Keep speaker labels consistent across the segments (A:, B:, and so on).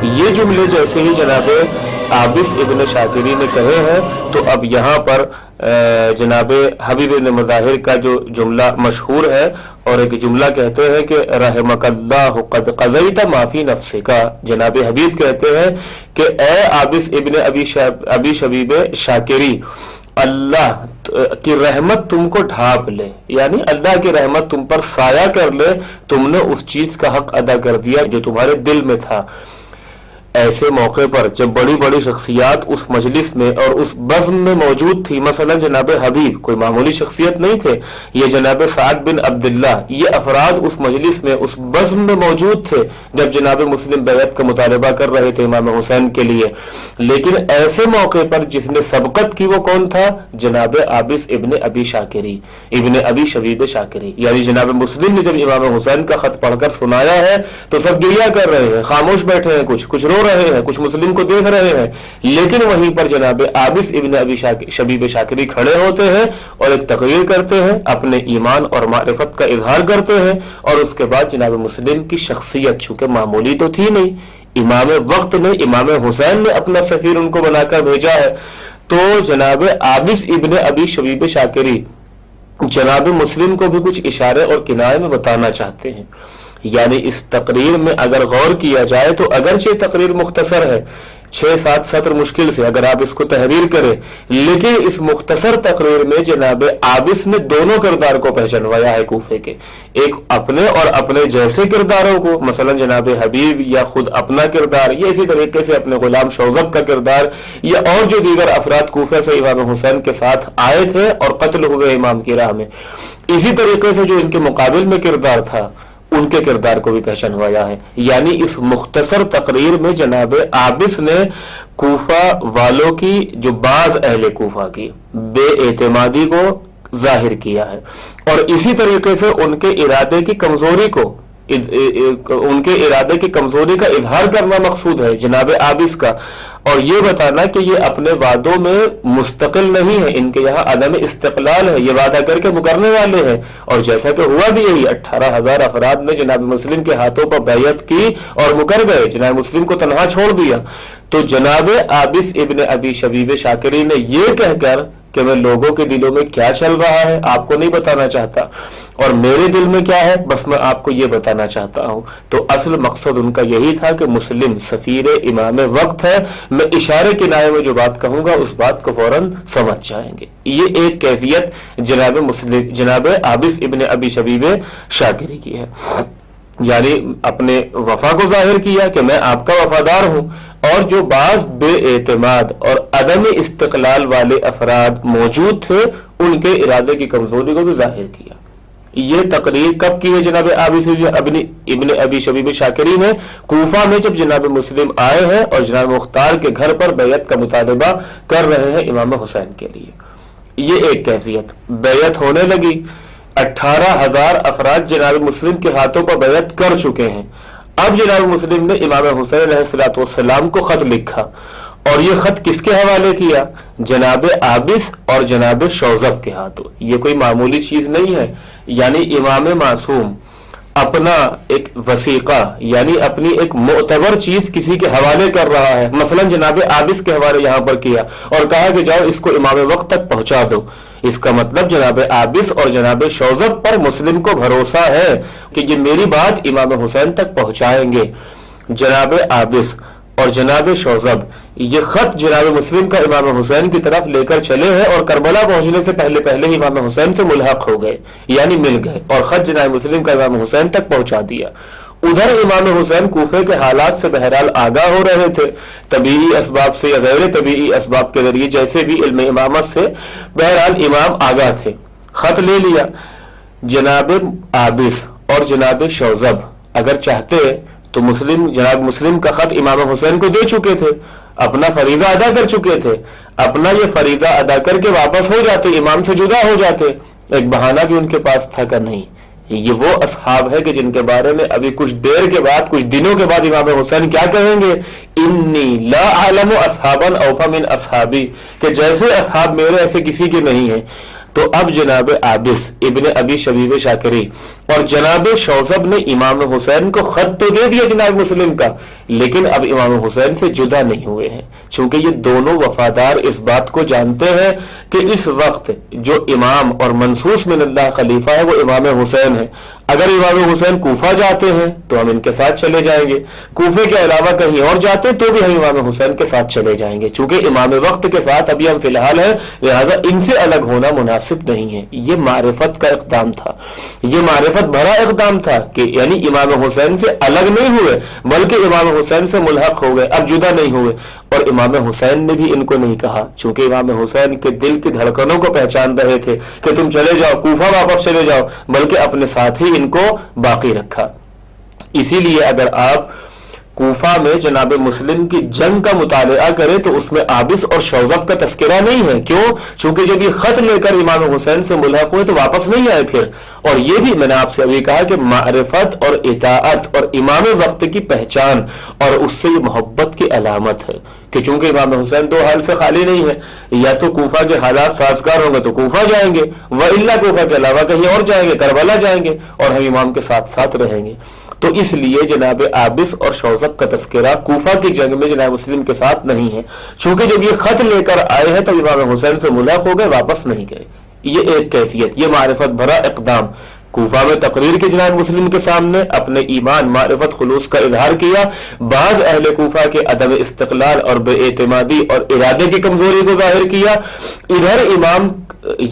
A: یہ جملے جیسے ہی جناب عابس ابن شاکری نے کہے ہیں تو اب یہاں پر جناب حبیب بن مظاہر کا جو جملہ مشہور ہے، اور ایک جملہ کہتے ہیں کہ رحمک اللہ قد قضیت ما فی نفسک، جناب حبیب کہتے ہیں کہ اے عابس ابن ابی شبیب شاکری، اللہ کی رحمت تم کو ڈھانپ لے، یعنی اللہ کی رحمت تم پر سایہ کر لے، تم نے اس چیز کا حق ادا کر دیا جو تمہارے دل میں تھا۔ ایسے موقع پر جب بڑی بڑی شخصیات اس مجلس میں اور اس بزم میں موجود تھی، مثلا جناب حبیب کوئی معمولی شخصیت نہیں تھے، یہ جناب سعد بن عبداللہ، یہ افراد اس مجلس میں اس بزم میں موجود تھے جب جناب مسلم بیعت کا مطالبہ کر رہے تھے امام حسین کے لیے، لیکن ایسے موقع پر جس نے سبقت کی وہ کون تھا؟ جناب عابس ابن ابی شاکری، ابن ابی شبیب شاکری، یعنی جناب مسلم نے جب امام حسین کا خط پڑھ کر سنایا ہے تو سب گریہ کر رہے ہیں، خاموش بیٹھے ہیں، کچھ رو رہے ہیں، کچھ مسلم کو دیکھ رہے ہیں، لیکن وہیں پر جناب عابس ابن ابی شبیب شاکری کھڑے ہوتے ہیں اور ایک تقریر کرتے ہیں، اپنے ایمان اور معرفت کا اظہار کرتے ہیں، اور اس کے بعد جناب مسلم کی شخصیت چونکہ معمولی تو تھی نہیں، امام وقت نے، امام حسین نے اپنا سفیر ان کو بنا کر بھیجا ہے، تو جناب عابس ابن ابی شبیب شاکری جناب مسلم کو بھی کچھ اشارے اور کنائے میں بتانا چاہتے ہیں۔ یعنی اس تقریر میں اگر غور کیا جائے تو اگرچہ تقریر مختصر ہے، 6-7 سطر مشکل سے اگر آپ اس کو تحریر کریں، لیکن اس مختصر تقریر میں جناب عابس نے دونوں کردار کو پہچانوایا ہے کوفے کے، ایک اپنے اور اپنے جیسے کرداروں کو، مثلا جناب حبیب یا خود اپنا کردار، یا اسی طریقے سے اپنے غلام شوذب کا کردار، یا اور جو دیگر افراد کوفے سے امام حسین کے ساتھ آئے تھے اور قتل ہوئے امام کی راہ میں، اسی طریقے سے جو ان کے مقابل میں کردار تھا ان کے کردار کو بھی پہچانوایا ہے۔ یعنی اس مختصر تقریر میں جناب عابس نے کوفہ والوں کی، جو بعض اہل کوفہ کی بے اعتمادی کو ظاہر کیا ہے، اور اسی طریقے سے ان کے ارادے کی کمزوری کو، ان کے ارادے کی کمزوری کا اظہار کرنا مقصود ہے جناب عابس کا، اور یہ بتانا کہ یہ اپنے وعدوں میں مستقل نہیں ہے، ان کے یہاں عدم استقلال ہے، یہ وعدہ کر کے مکرنے والے ہیں، اور جیسا کہ ہوا بھی یہی، 18,000 افراد نے جناب مسلم کے ہاتھوں پر بیعت کی اور مکر گئے، جناب مسلم کو تنہا چھوڑ دیا۔ تو جناب عابس ابن ابی شبیب شاکری نے یہ کہہ کر کہ میں لوگوں کے دلوں میں کیا چل رہا ہے آپ کو نہیں بتانا چاہتا، اور میرے دل میں کیا ہے بس میں آپ کو یہ بتانا چاہتا ہوں، تو اصل مقصد ان کا یہی تھا کہ مسلم سفیر امام وقت ہے، میں اشارے کنائے میں جو بات کہوں گا اس بات کو فوراً سمجھ جائیں گے۔ یہ ایک کیفیت جناب عابس ابن ابی شبیب شاکری کی ہے، یعنی اپنے وفا کو ظاہر کیا کہ میں آپ کا وفادار ہوں، اور جو بعض بے اعتماد اور عدم استقلال والے افراد موجود تھے ان کے ارادے کی کمزوری کو بھی ظاہر کیا۔ یہ تقریر کب کی ہے جناب عابس ابن ابی شبیب شاکری نے؟ کوفہ میں جب جناب مسلم آئے ہیں اور جناب مختار کے گھر پر بیعت کا مطالبہ کر رہے ہیں امام حسین کے لیے۔ یہ ایک کیفیت، بیعت ہونے لگی، 18,000 افراد جناب مسلم کے ہاتھوں پر بیعت کر چکے ہیں، اب جناب مسلم نے امام حسین علیہ السلام کو خط لکھا، اور یہ خط کس کے حوالے کیا؟ جناب عابس اور جناب شوذب کے ہاتھوں۔ یہ کوئی معمولی چیز نہیں ہے، یعنی امام معصوم اپنا ایک وثیقہ، یعنی اپنی ایک معتبر چیز کسی کے حوالے کر رہا ہے، مثلا جناب عابس کے حوالے یہاں پر کیا اور کہا کہ جاؤ اس کو امام وقت تک پہنچا دو۔ اس کا مطلب جناب عابس اور جناب شوذب پر مسلم کو بھروسہ ہے کہ یہ میری بات امام حسین تک پہنچائیں گے۔ جناب عابس اور جناب شوذب یہ خط جناب مسلم کا امام حسین کی طرف لے کر چلے ہیں، اور کربلا پہنچنے سے پہلے ہی امام حسین سے ملحق ہو گئے، یعنی مل گئے، اور خط جناب مسلم کا امام حسین تک پہنچا دیا۔ ادھر امام حسین کوفے کے حالات سے بہرحال آگاہ ہو رہے تھے، طبیعی اسباب سے یا غیر طبیعی اسباب کے ذریعے، جیسے بھی علم امامت سے بہرحال امام آگاہ تھے۔ خط لے لیا، جناب عابس اور جناب شوذب اگر چاہتے تو جناب مسلم کا خط امام حسین کو دے چکے تھے، اپنا فریضہ ادا کر چکے تھے، اپنا یہ فریضہ ادا کر کے واپس ہو جاتے، امام سے جدا ہو جاتے، ایک بہانہ بھی ان کے پاس تھا کہ نہیں۔ یہ وہ اصحاب ہے کہ جن کے بارے میں ابھی کچھ دیر کے بعد، کچھ دنوں کے بعد امام حسین کیا کہیں گے؟ انی لا اعلم اصحابا اوفا من اصحابی، کہ جیسے اصحاب میرے ایسے کسی کے نہیں ہیں۔ تو اب جناب عابس ابن ابی شبیب شاکری اور جناب شوذب نے امام حسین کو خط تو دے دیا جناب مسلم کا، لیکن اب امام حسین سے جدا نہیں ہوئے ہیں، چونکہ یہ دونوں وفادار اس بات کو جانتے ہیں کہ اس وقت جو امام اور منصوص من اللہ خلیفہ ہے وہ امام حسین ہے۔ اگر امام حسین کوفہ جاتے ہیں تو ہم ان کے ساتھ چلے جائیں گے، کوفے کے علاوہ کہیں اور جاتے تو بھی ہم امام حسین کے ساتھ چلے جائیں گے، چونکہ امام وقت کے ساتھ ابھی ہم فی الحال ہیں، لہذا ان سے الگ ہونا مناسب نہیں ہے۔ یہ معرفت کا اقدام تھا، یہ معرفت بھرا اقدام تھا کہ یعنی امام حسین سے الگ نہیں ہوئے بلکہ امام حسین سے ملحق ہو گئے، اب جدا نہیں ہوئے۔ اور امام حسین نے بھی ان کو نہیں کہا، چونکہ امام حسین کے دل کی دھڑکنوں کو پہچان رہے تھے کہ تم چلے جاؤ کوفہ واپس چلے جاؤ، بلکہ اپنے ساتھ ہی ان کو باقی رکھا۔ اسی لیے اگر آپ کوفہ میں جناب مسلم کی جنگ کا مطالعہ کرے تو اس میں عابس اور شوذب کا تذکرہ نہیں ہے، کیوں؟ چونکہ جب یہ خط لے کر امام حسین سے ملحق ہوئے تو واپس نہیں آئے پھر۔ اور یہ بھی میں نے آپ سے ابھی کہا کہ معرفت اور اطاعت اور امام وقت کی پہچان اور اس سے یہ محبت کی علامت ہے کہ چونکہ امام حسین دو حال سے خالی نہیں ہے، یا تو کوفہ کے حالات سازگار ہوں گے تو کوفہ جائیں گے، وَإِلَّا کوفہ کے علاوہ کہیں اور جائیں گے، کربلا جائیں گے، اور ہم امام کے ساتھ ساتھ رہیں گے۔ تو اس لیے جناب عابس اور شوذب کا تذکرہ کوفہ کی جنگ میں جناب مسلم کے ساتھ نہیں ہے، چونکہ جب یہ خط لے کر آئے ہیں تو امام حسین سے ملحق ہو گئے، واپس نہیں گئے۔ یہ ایک کیفیت، یہ معرفت بھرا اقدام کوفہ میں تقریر کی جناب مسلم کے سامنے اپنے ایمان معرفت خلوص کا اظہار کیا، بعض اہل کوفہ کے عدم استقلال اور بے اعتمادی اور ارادے کی کمزوری کو ظاہر کیا، ادھر امام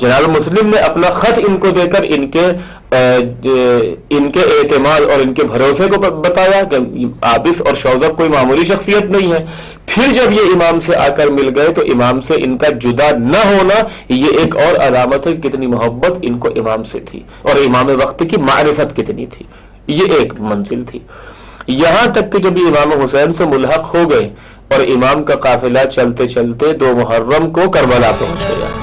A: جناب مسلم نے اپنا خط ان کو دے کر ان کے اعتماد اور ان کے بھروسے کو بتایا کہ عابس اور شوذب کوئی معمولی شخصیت نہیں ہے۔ پھر جب یہ امام سے آ کر مل گئے تو امام سے ان کا جدا نہ ہونا یہ ایک اور علامت ہے کہ کتنی محبت ان کو امام سے تھی اور امام وقت کی معرفت کتنی تھی۔ یہ ایک منزل تھی، یہاں تک کہ جب یہ امام حسین سے ملحق ہو گئے اور امام کا قافلہ چلتے چلتے 2 محرم کو کربلا پہنچ گیا۔